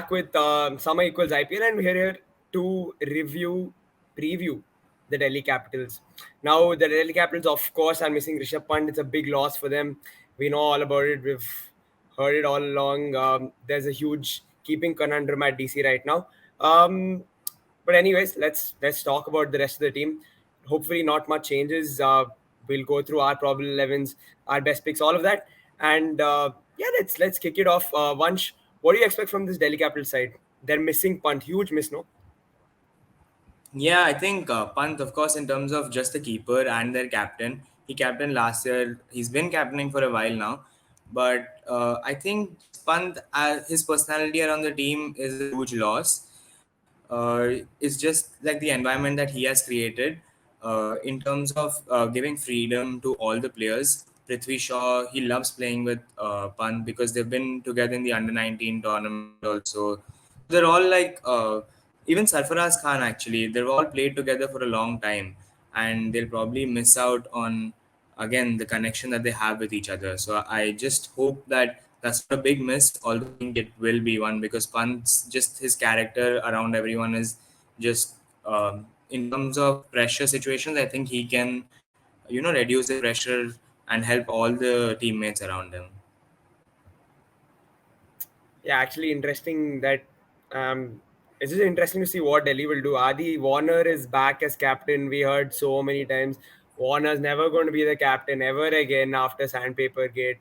back with Summer Equals IPL, and we're here to preview the Delhi Capitals. Now, the Delhi Capitals, of course, are missing Rishabh Pant. It's a big loss for them. We know all about it. We've heard it all along. There's a huge keeping conundrum at DC right now. But anyways, let's talk about the rest of the team. Hopefully, not much changes. We'll go through our probable 11s, our best picks, all of that, and yeah, let's kick it off. Vansh, what do you expect from this Delhi Capital side? They're missing Punt, huge miss, no? Yeah, I think Pant, of course, in terms of just the keeper and their captain, he captained last year. He's been captaining for a while now, but I think Pant, his personality around the team is a huge loss. It's just like the environment that he has created in terms of giving freedom to all the players. Prithvi Shaw, he loves playing with Pant because they've been together in the under 19 tournament also. So they're all like, even Sarfaraz Khan actually, they've all played together for a long time, and they'll probably miss out on again the connection that they have with each other. So I just hope that that's not a big miss, although I think it will be one because Pant's just his character around everyone is just in terms of pressure situations. I think he can, reduce the pressure and help all the teammates around him. Yeah, actually, interesting that it's just interesting to see what Delhi will do. Adi Warner is back as captain. We heard so many times Warner's never going to be the captain ever again after Sandpaper Gate.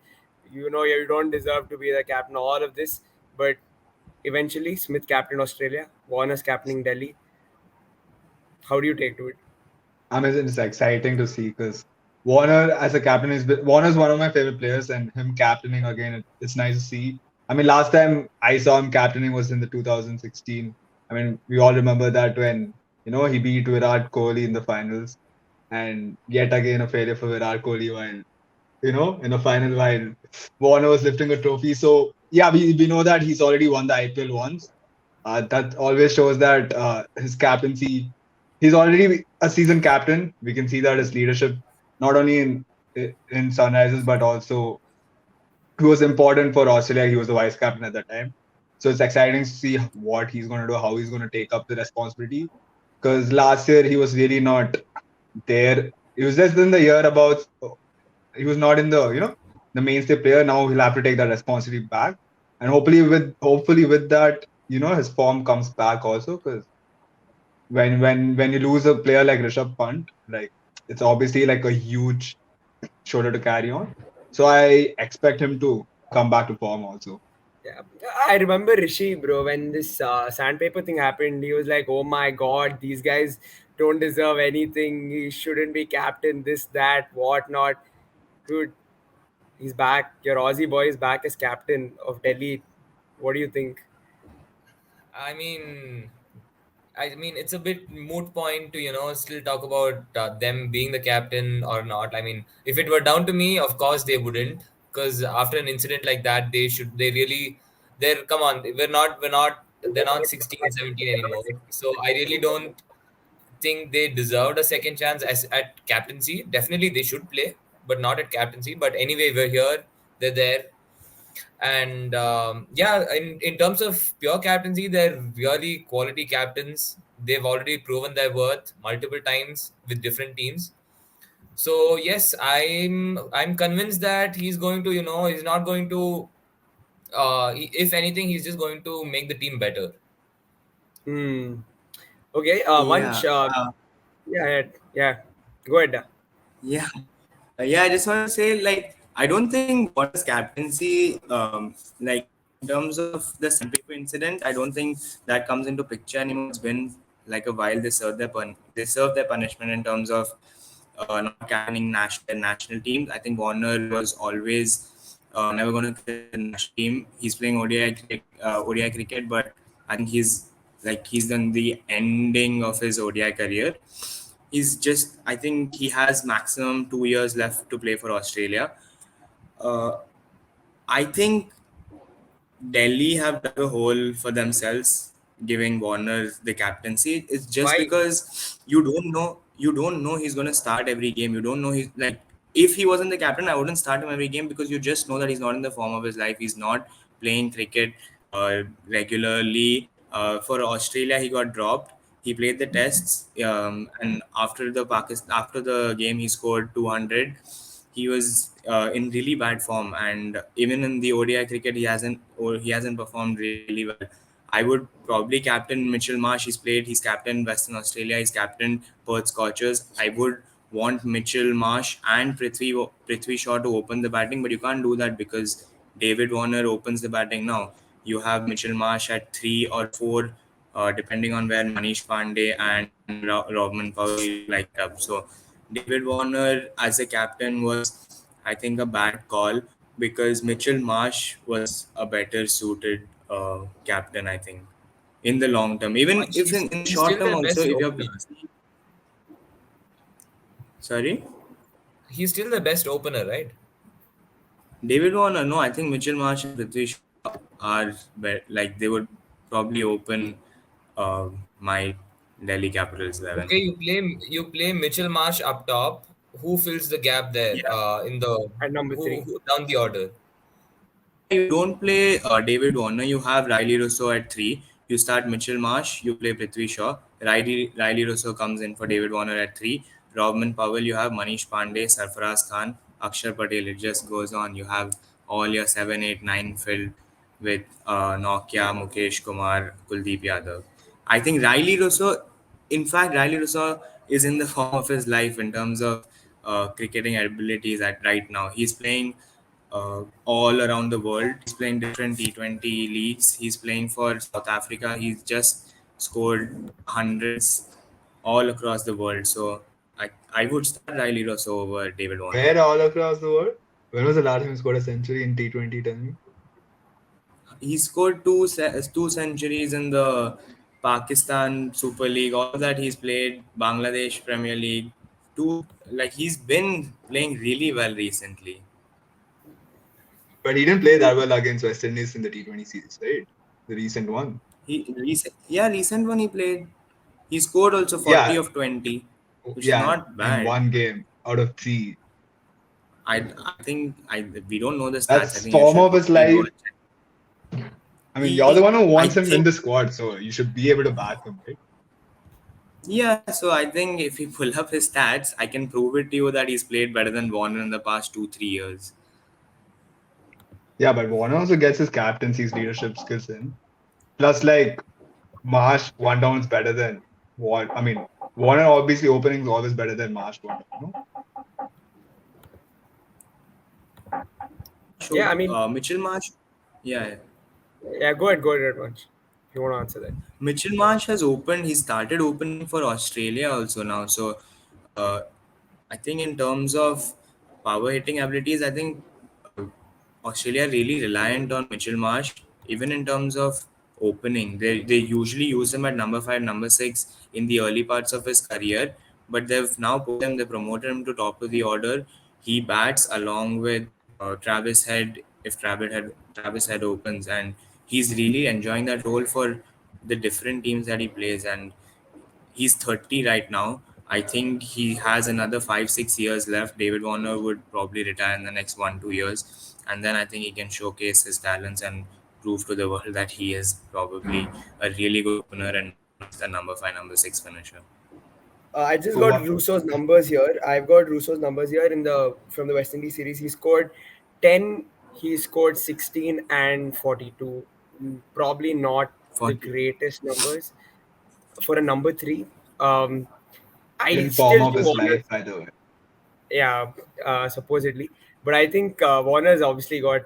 You know, you don't deserve to be the captain. All of this, but eventually Smith captain Australia, Warner's captaining Delhi. How do you take to it? I mean, it's exciting to see because Warner as a captain Warner's one of my favorite players, and him captaining again, it's nice to see. I mean, last time I saw him captaining was in the 2016. I mean, we all remember that when he beat Virat Kohli in the finals, and yet again a failure for Virat Kohli while in the final while Warner was lifting a trophy. So yeah, we know that he's already won the IPL once. That always shows that his captaincy, he's already a seasoned captain. We can see that his leadership, not only in Sunrisers, but also he was important for Australia. He was the vice captain at that time. So it's exciting to see what he's going to do, how he's going to take up the responsibility. Because last year he was really not there. It was just in the year about he was not in the mainstay player. Now he'll have to take that responsibility back, and hopefully with that, his form comes back also. Because when you lose a player like Rishabh Pant, like it's obviously like a huge shoulder to carry on. So I expect him to come back to form also. Yeah, I remember Rishi, bro, when this sandpaper thing happened, he was like, "Oh my God, these guys don't deserve anything. He shouldn't be captain. This, that, what not." Dude, he's back. Your Aussie boy is back as captain of Delhi. What do you think? I mean, it's a bit moot point to still talk about them being the captain or not. I mean, if it were down to me, of course they wouldn't, because after an incident like that, they really, they're come on, they're not 16, 17 anymore. So I really don't think they deserved a second chance as at captaincy. Definitely they should play, but not at captaincy. But anyway, we're here, they're there, and yeah, in terms of pure captaincy, they're really quality captains. They've already proven their worth multiple times with different teams. So yes, I'm convinced that he's going to, he's not going to. If anything, he's just going to make the team better. Hmm. Okay. Yeah, Vansh. Yeah, yeah, yeah. Go ahead. yeah. Yeah, I just want to say, like, I don't think Warner's captaincy, like, in terms of the Sandpaper incident, I don't think that comes into picture anymore. It's been like a while. They served their punishment in terms of not captaining national teams. I think Warner was always never going to cricket the national team. He's playing ODI cricket, but I think he's done the ending of his ODI career. I think he has maximum 2 years left to play for Australia. Uh, I think Delhi have dug a hole for themselves, giving Warner the captaincy. It's just Why? because you don't know he's gonna start every game. You don't know he's like, if he wasn't the captain, I wouldn't start him every game because you just know that he's not in the form of his life. He's not playing cricket regularly. For Australia, he got dropped. He played the tests, and after the game, he scored 200. He was in really bad form, and even in the ODI cricket, he hasn't performed really well. I would probably captain Mitchell Marsh. He's captain Western Australia. He's captain Perth Scorchers. I would want Mitchell Marsh and Prithvi Shaw to open the batting, but you can't do that because David Warner opens the batting now. You have Mitchell Marsh at 3 or 4, depending on where Manish Pandey and Robin Powell like up. So David Warner as a captain was, I think, a bad call because Mitchell Marsh was a better suited captain, I think, in the long term. Even But if in the he's short still term their also, best if you're opener. sorry. He's still the best opener, right? David Warner, no, I think Mitchell Marsh and Prithvi Shaw are like they would probably open my Delhi Capitals 11. Okay, you play Mitchell Marsh up top. Who fills the gap there? Yeah, In the at number three. who down the order? yeah, you don't play David Warner. You have Riley Russo at 3. You start Mitchell Marsh. You play Prithvi Shaw. Riley Russo comes in for David Warner at 3. Robin Powell. You have Manish Pandey, Sarfaraz Khan, Akshar Patel. It just goes on. You have all your 7, 8, 9 filled with Nokia, Mukesh Kumar, Kuldeep Yadav. I think in fact, Riley Russo is in the form of his life in terms of cricketing abilities at right now. He's playing all around the world. He's playing different T20 leagues. He's playing for South Africa. He's just scored hundreds all across the world. So I would start Riley Russo over David Warner. Where all across the world? When was the last time he scored a century in T20? Tell me. He scored two centuries in the Pakistan Super League. All of that he's played Bangladesh Premier League. He's been playing really well recently. But he didn't play that well against West Indies in the T20 series, right? The recent one. Recent one he played. He scored also 40 Yeah, of 20, which is yeah, not in bad. one game out of three. I think we don't know the stats. I That's think you form should of his probably go life. and check. I mean, you're the one who I wants him in think the squad, so you should be able to back him, right? yeah. So I think if you pull up his stats, I can prove it to you that he's played better than Warner in the past 2 3 years. Yeah, but Warner also gets his captaincy's leadership skills in. Plus, like, Marsh one down is better than Warner. I mean, Warner obviously opening is always better than Marsh one down, no? Yeah, I mean, Mitchell Marsh. Yeah, yeah, go ahead, Vansh. If you want to answer that. Mitchell Marsh has opened. He started opening for Australia also now. So, uh, I think in terms of power hitting abilities, I think uh, Australia are really reliant on Mitchell Marsh. Even in terms of opening, they usually use him at number 5, number 6 in the early parts of his career. But they've now put him. They promoted him to top of the order. He bats along with Travis Head if Travis Head opens, and he's really enjoying that role for the different teams that he plays. And he's 30 right now. I think he has another 5 6 years left. David Warner would probably retire in the next 1 2 years, and then I think he can showcase his talents and prove to the world that he is probably a really good opener and not just a number 5, number 6 finisher. I just So got what? Russo's numbers here. I've got Russo's numbers here in the from the West Indies series. He scored 10, he scored 16 and 42. Probably not the 40. greatest numbers for a number 3. Um, I In form still of think his Warner, life, by the way. yeah, supposedly, but I think Warner's obviously got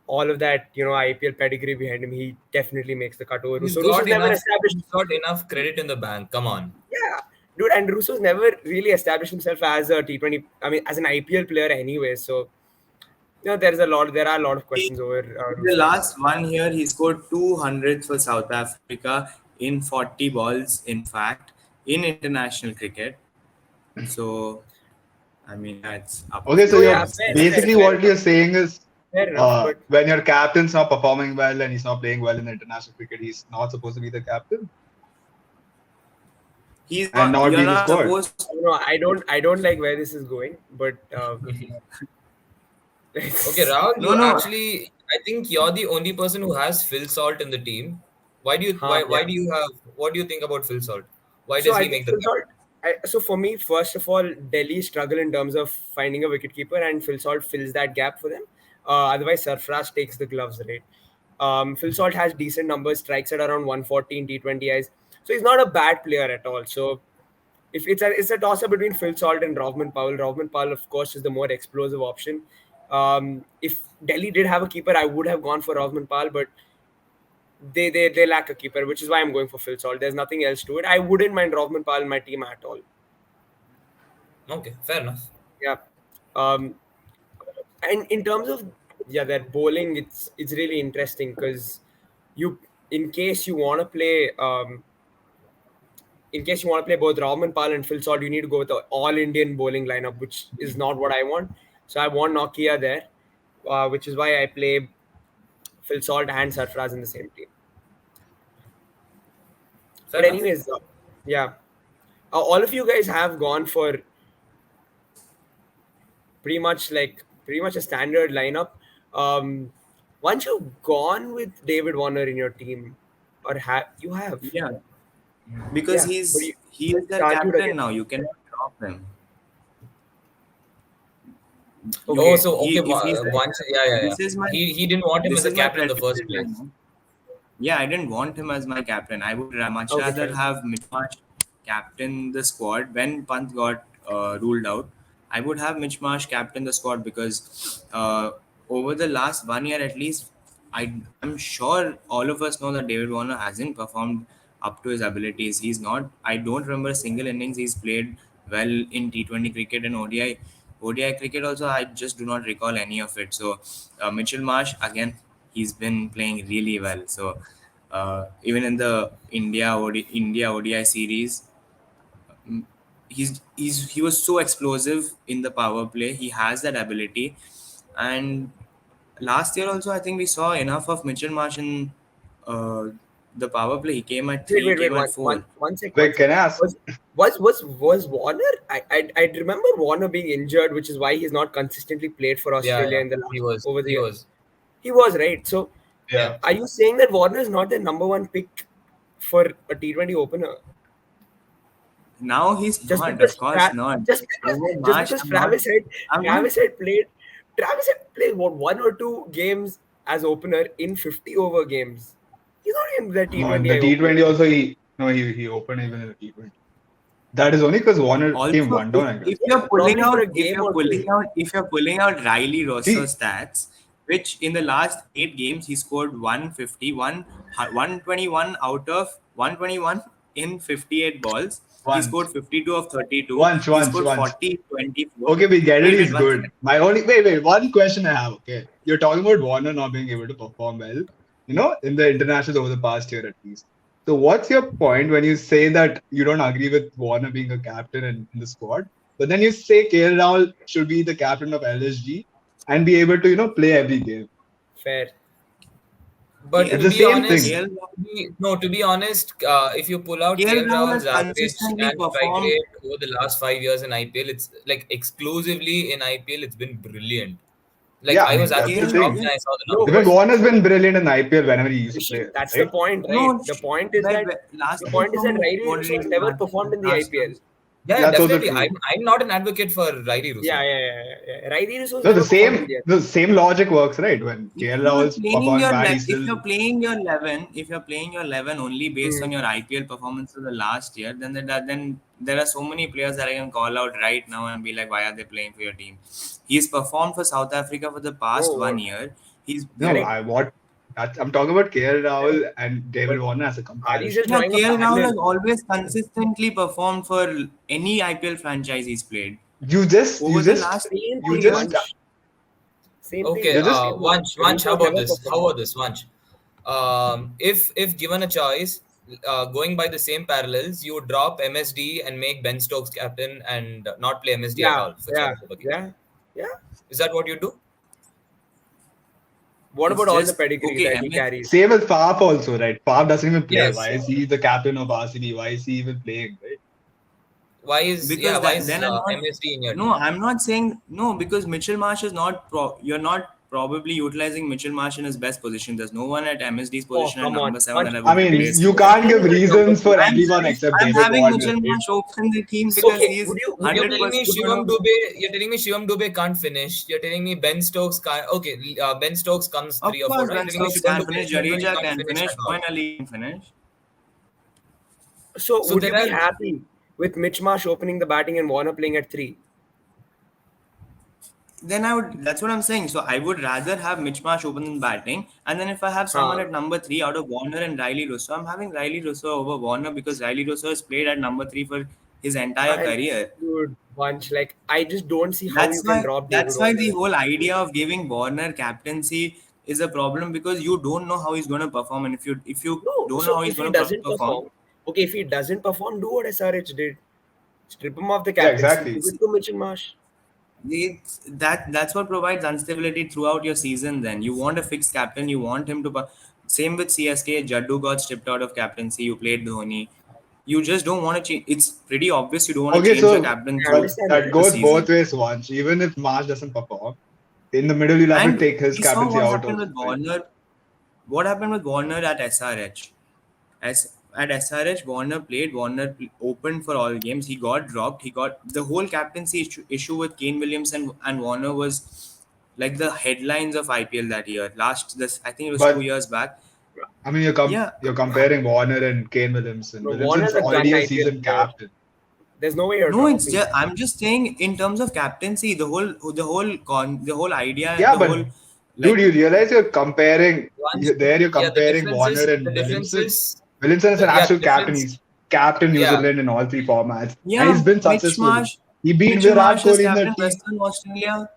all of that, IPL pedigree behind him. He definitely makes the cut over He's Russo. Russo's got never enough. established. He's got enough credit in the bank. Come on. Yeah, dude, and Russo's never really established himself as a T20. I mean, as an IPL player, anyway. So, there are a lot of questions over In the Russo. last 1 year, he scored 200 for South Africa in 40 balls, in fact, in international cricket. So, I mean, that's up Okay, to so No, you yeah, you're guys. fair, basically fair what enough. you're saying is Fair enough, but when your captain's not performing well and he's not playing well in the international cricket, he's not supposed to be the captain He's and not. not You're be in the not squad. supposed. I don't like where this is going. But Okay, Rahul, No, you no. actually, I think you're the only person who has Phil Salt in the team. Why do you Huh, why yeah. do you have what do you think about Phil Salt? Why So does I he think make the Phil cut? Salt. So for me, first of all, Delhi struggle in terms of finding a wicketkeeper, and Phil Salt fills that gap for them. Otherwise, Sarfraz takes the gloves, right? Phil Salt has decent numbers, strikes at around 140 in T20Is, so he's not a bad player at all. So if it's a toss up between Phil Salt and Rovman Powell. Rovman Powell, of course, is the more explosive option. If Delhi did have a keeper, I would have gone for Rovman Powell, but they lack a keeper, which is why I'm going for Phil Salt. There's nothing else to it. I wouldn't mind Rovman Powell in my team at all. Okay, fair enough. Yeah. Um, and in terms of that bowling, it's really interesting because you, in case you want to play, both Rahman Pal and Phil Salt, you need to go with the all Indian bowling lineup, which is not what I want. So I want Nokia there, which is why I play Phil Salt and Sarfraz in the same team. Fair But enough. anyways, yeah, all of you guys have gone for pretty much a standard lineup. Once you've gone with David Warner in your team, or you have, Yeah, because yeah, but he is their argued captain against now. him. You cannot drop him. Oh, Okay, so okay, If he's like, once, yeah, yeah, yeah. this is my He didn't want him this as a is my captain in the first predicted place. lineup. Yeah, I didn't want him as my captain. I would much okay, rather fine. have Mitch Marsh captain the squad when Pant got ruled out. I would have Mitch Marsh captain the squad because over the last 1 year at least, I'm sure all of us know that David Warner hasn't performed up to his abilities. He's not. I don't remember a single innings he's played well in T20 cricket and ODI. ODI cricket also, I just do not recall any of it. So Mitchell Marsh again, he's been playing really well. So even in the India ODI series, mm, he was so explosive in the power play. He has that ability, and last year also I think we saw enough of Mitchell Marsh in uh, the power play. He came at Wait, three, he wait, wait. came at One, one, four. one sec, one Wait, sec. can I ask? Was Warner? I remember Warner being injured, which is why he's not consistently played for Yeah, Australia yeah. in the He last was. over the He years. was. He was right. So, Yeah. Yeah. are you saying that Warner is not the number one pick for a T20 opener? Now he's just not, because of course Tra- not. just because Over just Marsh, because Travis had played what, one or two games as opener in 50 over games. He's not in the No, in T20 the I opener. T20 also he opened even in the T20. That is only because Warner came also one down, I guess. if you're pulling Probably for out a game or two. Riley Rosso See, stats, which in the last 8 games he scored 151, 121 out of 121 in 58 balls. He scored once, 52 of 32. once, He once, scored once. 40 24. Okay, we get it. Wait, He's one good. second. My only wait. One question I have. Okay, you're talking about Warner not being able to perform well, in the internationals over the past year at least. So, what's your point when you say that you don't agree with Warner being a captain in the squad, but then you say KL Rahul should be the captain of LSG and be able to play every game? Fair. But It's to the be same honest, thing. KL to be honest, if you pull out KL KL Rahul Rahul's has average consistently and strike performed. rate over the last 5 years in IPL, it's like exclusively in IPL, it's been brilliant. Like Yeah, I I was mean that's actually the KL shocked thing. when KL I saw the No, Even but numbers. Warner's been brilliant in IPL whenever he used to Rishi, play, that's the right? point, right? No, The point is like that last season, Riley what did he Russo's do never performed in the last IPL. year? Yeah, yeah, That's also definitely. I'm true. I'm not an advocate for Riley Yeah, Russo. yeah, yeah, yeah. Riley Russo's No, the never performed in same the the same logic works, right? When KL Rahul's performing bad, he's If still you're playing your 11, if you're playing your 11 only based IPL. on your IPL performance of the last year, then there are so many players that I can call out right now and be like, why are they playing for your team? He's performed for South Africa for the past No, 1 year. He's no. correct. I'm talking about KL Correct. Rahul and David But Warner as a Ali's comparison. just Yeah, drawing a KL Rahul parallel. has always consistently performed for any IPL franchise he's played You just you over the just last Same you thing, 3 years. just Vanch. Same thing. Okay, you're just Vanch, how Russo's about never this? How performed. about this, Vanch? If given a choice, going by the same parallels, you would drop MSD and make Ben Stokes captain and not play MSD at Yeah, all for yeah, Chennai Super Kings. yeah, yeah. Is that what you do? What It's about all the just pedigree okay. that he carries? same as Faf also, right? Faf doesn't even play. Yes. Why is he the captain of RCB? Why is he even playing, right? because why that is then I'm not. MSD in your No, team? I'm not saying no because Mitchell Marsh is not. You're not probably utilizing Mitchell Marsh in his best position. There's no one at MSD's Oh, position at come on. number 7 Vansh, that I I would mean, replace you him. Mitchell can't give is at number reasons for three. everyone except I'm David having Warner, Mitchell right? Marsh open the team So, because okay, he's would You're you 100% telling me gonna. Shivam Dube can't finish. You're telling me Ben Stokes can't. Okay, Ben Stokes comes Of 3 or 4. course, Now you're Ben telling me Stokes can finish, Shivam Dube Jadeja can't can finish finish, at all. Moeen Ali can finish. so So would you there be are happy with Mitch Marsh opening the batting and Warner playing at three? Then I would. That's what I'm saying. So I would rather have Mitch Marsh open than batting, and then if I have someone Huh. at number 3 out of Warner and Riley Russo, I'm having Riley Russo over Warner because Riley Russo has played at number 3 for his entire And career. dude, Vansh, like I just don't see how you can drop David That's why Warner the in this whole team. idea of giving Warner captaincy is a problem because you don't know how he's going to perform, and if you No, don't know so how he's if he going to doesn't perform, perform, okay, if he doesn't perform, do what SRH did. Strip him of the Yeah, captaincy, exactly. give it to Mitchell Marsh. that's what provides instability throughout your season. Then you want a fixed captain, you want him to. Same with CSK, Jaddu got stripped out of captaincy. You played Dhoni. You just don't want to change. It's pretty obvious you don't want to Okay, change your so captain I through understand that that. the goes both season. ways once. Even if Marsh doesn't perform, in the middle you'll have to And take his we saw captaincy what out happened also, with right? Warner. What happened with Warner at SRH? As at SRH, Warner played. Opened for all games. He got dropped. He got the whole captaincy issue with Kane Williamson and Warner was like the headlines of IPL that year. This I think it was two But years back. I mean, Yeah, you're comparing Warner and Kane Williamson. No, Williamson's Warner's a gun already a IPL seasoned player. captain. There's no way you're no, it's dropping just him. I'm just saying in terms of captaincy, the whole idea, Yeah, the but whole dude, like you realize you're comparing. once, You're yeah, comparing Warner the and difference Williamson. is Williamson is an yeah, actual the captain. difference. He's captain New Yeah, Zealand in all three formats, and yeah, he's been successful. He beat Mitchell Virat Marsh is Kohli in the captain team. Western Australia.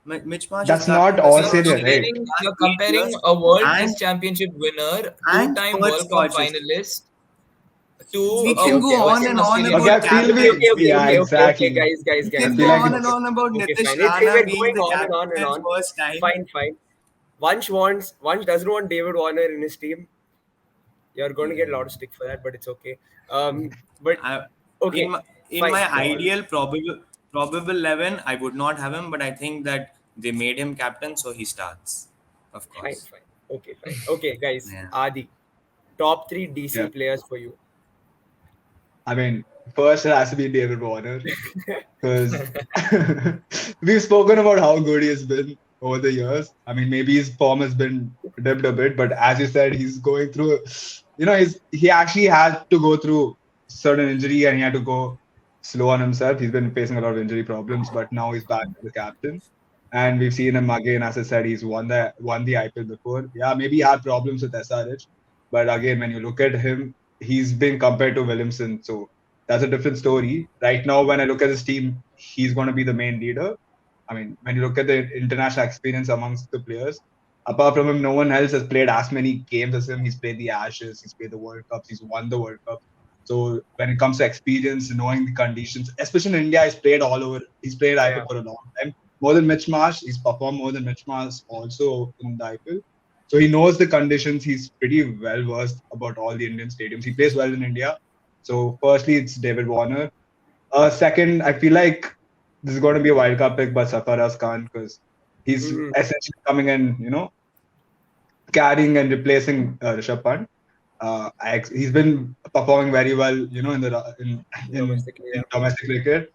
Mitch Marsh is That's not captain Western Australia, Australia right? for the last you're 8 years, comparing a World and Test Championship winner, and two-time Perth World Cup Scorchers. finalist, to We Okay, a can okay, go on okay. Western and on Australian Okay, about I captain. feel Okay, we, okay, captains. okay, yeah, okay, okay, okay, exactly. guys, We I guys, can feel go like on relax. and it's Okay, on about okay, Nitish fine. We're Rana being going the on and on and captain on. first time. Fine, fine. Vanch doesn't want David Warner in his team. You're going to get a lot of stick for that, but it's okay. But I, in okay, my in fine. my Go on. ideal probable 11, I would not have him, but I think that they made him captain, so he starts, of Fine, course. fine. Okay, fine. Okay, guys. Yeah. Adi, top three yeah. DC players for you. I mean, first it has to be David Warner because we've spoken about how good he has been over the years. I mean, maybe his form has been dipped a bit, but as you said, he's going through. He actually had to go through certain injury and he had to go slow on himself. He's been facing a lot of injury problems, but now he's back as the captain. And we've seen him again, as I said, he's won the IPL before. Yeah, maybe he had problems with SRH, but again, when you look at him, he's been compared to Williamson, so that's a different story. Right now, when I look at his team, he's going to be the main leader. I mean, when you look at the international experience amongst the players, apart from him, no one else has played as many games as him. He's played the Ashes, he's played the World Cups, he's won the World Cup. So when it comes to experience, knowing the conditions, especially in India, he's played all over. He's played IPL Yeah, for a long time, more than Mitch Marsh. He's performed more than Mitch Marsh also in the IPL. So he knows the conditions. He's pretty well versed about all the Indian stadiums. He plays well in India. So firstly, it's David Warner. Second, I feel like this is going to be a wild card pick by Sarfaraz Khan because he's hmm, essentially coming in, carrying and replacing Rishabh Pant. He's been performing very well, domestically. in Yeah, domestic cricket.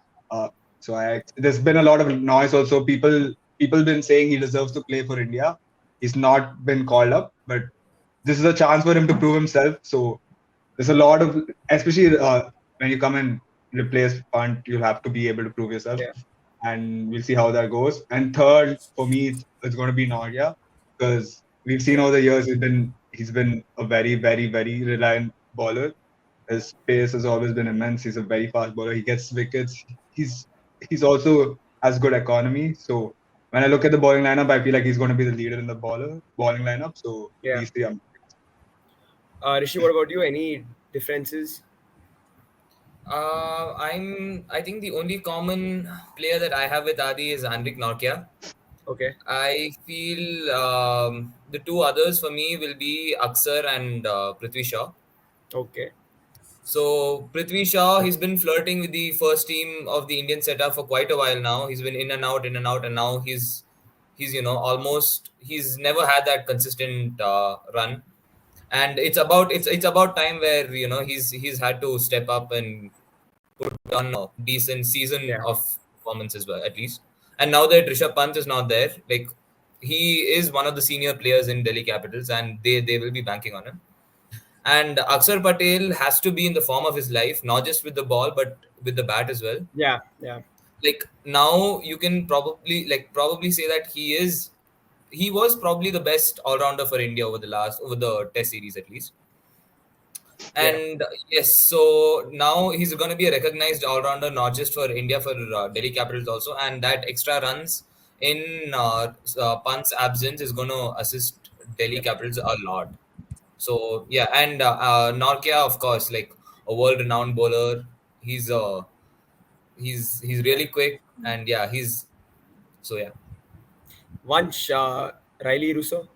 There's been a lot of noise also. People been saying he deserves to play for India. He's not been called up, but this is a chance for him to prove himself. So there's a lot of, especially when you come and replace Punt, you'll have to be able to prove yourself, yeah, and we'll see how that goes. And third, for me, it's going to be Norgia because we've seen yeah. over the years he's been a very, very, very reliant bowler. His pace has always been immense. He's a very fast bowler. He gets wickets. He's he's also has good economy. So when I look at the bowling lineup, I feel like he's going to be the leader in the bowling lineup. So Yeah. these three, Rishi, what about you? Any differences? I think the only common player that I have with Adi is Andrik Norkia. Okay, I feel the two others for me will be Aksar and Prithvi Shaw. okay. So Prithvi Shaw, he's been flirting with the first team of the Indian setup for quite a while now. He's been in and out, and now he's almost he's never had that consistent run, and it's about time where he's had to step up and put on a decent season Yeah. of performance as well, at least. And now that Rishabh Pant is not there, like he is one of the senior players in Delhi Capitals, and they will be banking on him. And Akshar Patel has to be in the form of his life, not just with the ball, but with the bat as well. Yeah. Yeah. Like now, you can probably say that he was probably the best all rounder for India over the Test series at least. Yeah. And yes, so now he's going to be a recognized all rounder, not just for India, for Delhi Capitals also. And that extra runs in Pant's absence is going to assist Delhi Yeah. Capitals a lot. So yeah, and Norkia, of course, like a world-renowned bowler. He's he's really quick, and yeah, he's so yeah. Vansh, Riley Russo.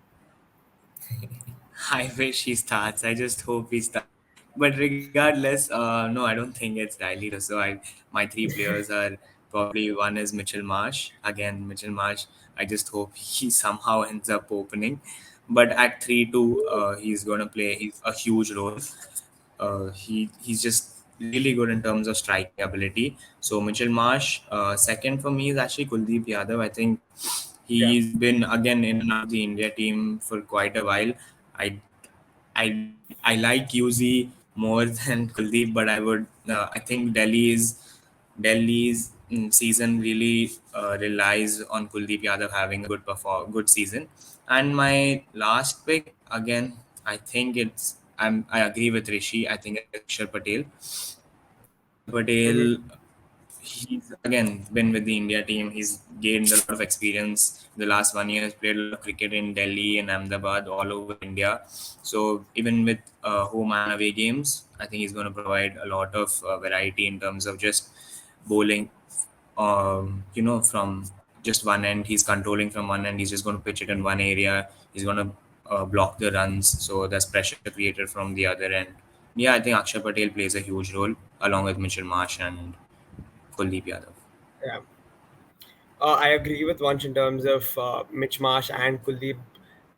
I wish he starts. I just hope he starts. But regardless, no, I don't think it's Riley Russo. My three players are probably one is Mitchell Marsh. Again, Mitchell Marsh. I just hope he somehow ends up opening. But at 3-2, he's gonna play a huge role. He's just really good in terms of striking ability. So Mitchell Marsh. Second for me is actually Kuldeep Yadav. I think Yeah. he's been again in and out of the India team for quite a while. I I like UZ more than Kuldeep, but I think Delhi's season really relies on Kuldeep Yadav having a good season. And my last pick again, I think I agree with Rishi. I think it's Akshar Patel. Akshar Mm-hmm. Patel, he's again been with the India team. He's gained a lot of experience. The last 1 year, he's played a lot of cricket in Delhi and Ahmedabad, all over India. So even with home and away games, I think he's going to provide a lot of variety in terms of just bowling. From just one end, he's controlling from one end. He's just going to pitch it in one area. He's going to block the runs, so there's pressure created from the other end. Yeah, I think Akshay Patel plays a huge role along with Mitchell Marsh and Kuldeep Yadav. Yeah. I agree with Vansh in terms of Mitch Marsh and Kuldeep.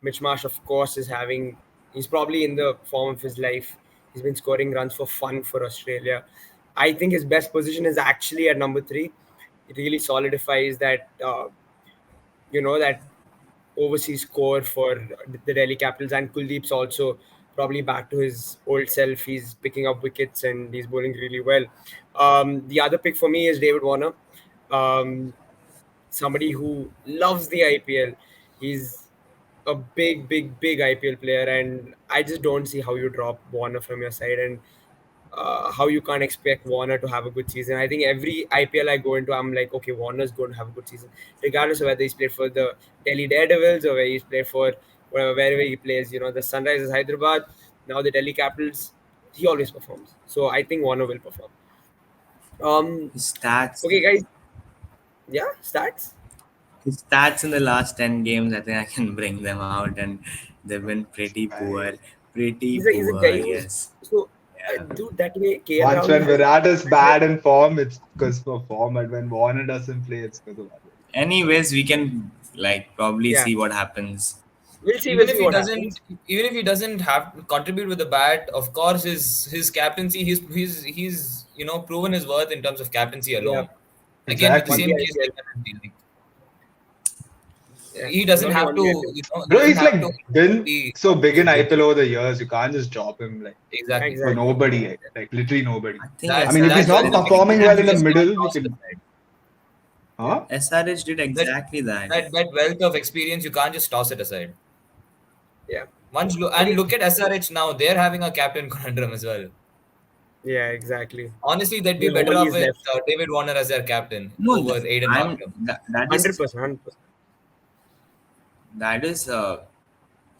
Mitch Marsh, of course, he's probably in the form of his life. He's been scoring runs for fun for Australia. I think his best position is actually at number three. It really solidifies that overseas core for the Delhi Capitals, and Kuldeep's also probably back to his old self. He's picking up wickets and he's bowling really well. The other pick for me is David Warner. Um, Somebody who loves the IPL. He's a big, big, big IPL player, and I just don't see how you drop Warner from your side and how you can't expect Warner to have a good season. I think every IPL I go into, I'm like, okay, Warner's going to have a good season, regardless of whether he's played for the Delhi Daredevils or where he's played for wherever he plays. The Sunrisers Hyderabad, now the Delhi Capitals. He always performs. So I think Warner will perform. Um, His stats, okay, guys. Yeah, stats. his stats in the last 10 games, I think I can bring them out, and they've been pretty poor. Right. Pretty He's a poor, guy who's yes. so Yeah. dude that way. KL Once Rahul when has Virat is bad in form, it's because of form, but when Warner doesn't play, it's because of other. Anyways, we can like probably yeah. see what happens. We'll Even if see he what doesn't, happens. even if he doesn't have to contribute with the bat, of course, his captaincy, he's proven his worth in terms of captaincy Yeah, alone. Again, with the won Exactly. the same case IPL. like penalty, like, Yeah, he doesn't no, he have won to, the IPL. he Bro, doesn't he's have to like been be so big in good. IPL over the years. You can't just drop him Yeah, Exactly. for exactly. nobody, like literally nobody. I think I That's mean, if he's that's where not SRH the did biggest performing well in exactly the difference. You that. can't middle, you toss it can, aside. huh? SRH did That exactly that. that wealth of experience, you can't just toss it aside. Yeah. And Okay. look at SRH now; they're having a captain conundrum as well. Yeah, exactly. Honestly, they'd be There's better only off is with left. David Warner as their captain No, over Aiden Markram. that is 100%. 100%. that is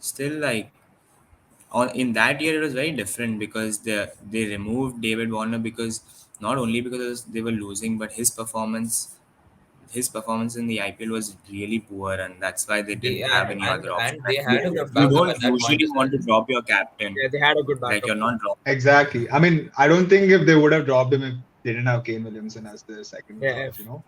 still like on in that year it was very different because they removed David Warner because not only because they were losing but his performance his performance in the IPL was really poor, and that's why they They didn't have any other option. and they Like had a you, good you backup don't at that point usually as well. want to drop your captain. Yeah, they had a good Like backup. you're not dropping. Exactly. I mean, I don't think if they would have dropped him if they didn't have Kane Williamson as their second Yeah, choice, you know.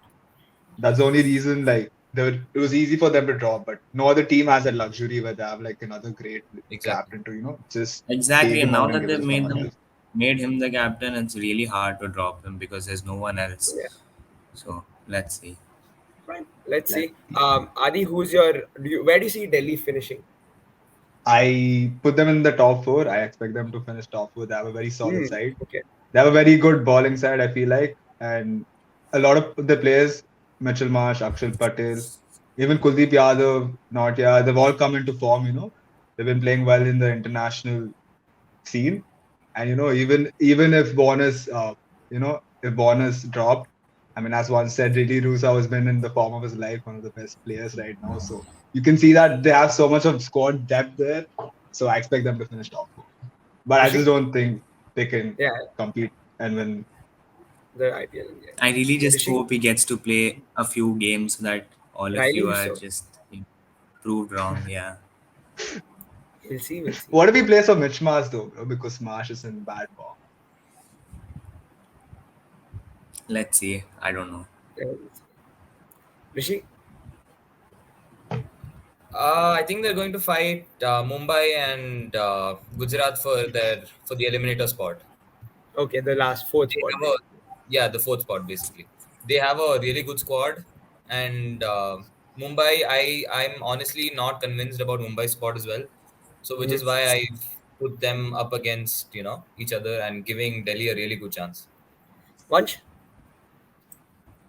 That's the only reason, like, it was easy for them to drop, but no other team has that luxury where they have like another great Exactly. captain to, just Exactly, take and him now on and that give they've his pointers. made him the captain, it's really hard to drop him because there's no one else. yeah. So let's see. Fine. Let's Let's see. see. Adi, where do you see Delhi finishing? I put them in the top four. I expect them to finish top four. They have a very solid Hmm. side. Okay. They have a very good bowling side, I feel like. And a lot of the players, Mitchell Marsh, Akshal Patel, even Kuldeep Yadav, Nautya, they've all come into form, They've been playing well in the international scene. And even if if Warner's dropped, I mean, as one said, Riddhi Rusa has been in the form of his life, one of the best players right now. So you can see that they have so much of squad depth there. So I expect them to finish top four. But I Rishi? just don't think they can Yeah, compete and win. the IPL. Yeah. I really just Rishi? hope he gets to play a few games so that all of Riley you are so. just proved wrong. Yeah, We'll see. We'll see. What if he plays for Mitch Marsh though, bro? Because Marsh is in bad form. let's see. I don't know. We'll see. Rishi? I think they're going to fight Mumbai and Gujarat for the eliminator spot. Okay, the last fourth They spot, have a basically. Yeah, the fourth spot basically. They have a really good squad, and Mumbai. I'm honestly not convinced about Mumbai's spot as well. So which Hmm. is why I put them up against each other and giving Delhi a really good chance. Vansh?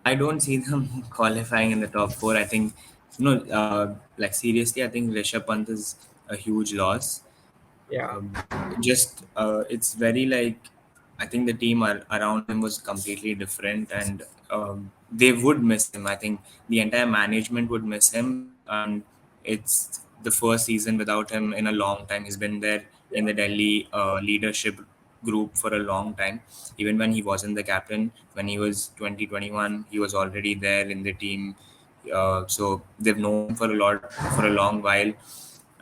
I don't see them qualifying in the top four. I think, like seriously, I think Rishabh Pant is a huge loss. Yeah. Um, just it's very like I think the team around him was completely different, and they would miss him. I think the entire management would miss him, and it's the first season without him in a long time. He's been there in Yeah. the Delhi leadership group for a long time. Even when he wasn't the captain, when he was 2021, he was already there in the team. So they've known him for a long while,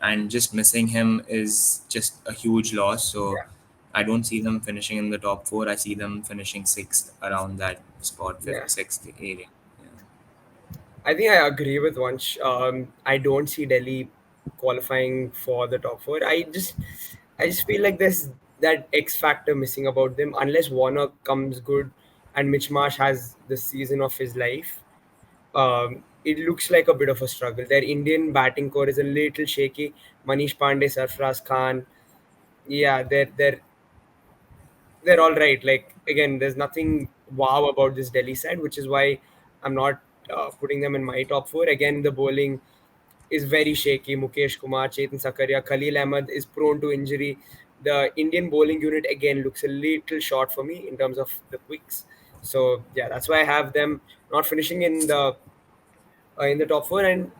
and just missing him is just a huge loss. So Yeah. I don't see them finishing in the top four. I see them finishing sixth around that spot, fifth, Yeah. sixth area. Yeah. I think I agree with Vansh. I don't see Delhi qualifying for the top four. I just feel like there's that X factor missing about them. Unless Warner comes good and Mitch Marsh has the season of his life, it looks like a bit of a struggle. Their Indian batting core is a little shaky. Manish Pandey, Sarfraz Khan, yeah, they're all right. Like again, there's nothing wow about this Delhi side, which is why I'm not putting them in my top four. Again, the bowling is very shaky. Mukesh Kumar, Chetan Sakaria, Khalil Ahmed is prone to injury. The Indian bowling unit again looks a little short for me in terms of the quicks. So yeah, that's why I have them not finishing in the top four. And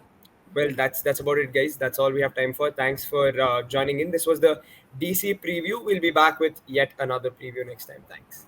well, that's about it, guys. That's all we have time for. Thanks for joining in. This was the DC preview. We'll be back with yet another preview next time. Thanks.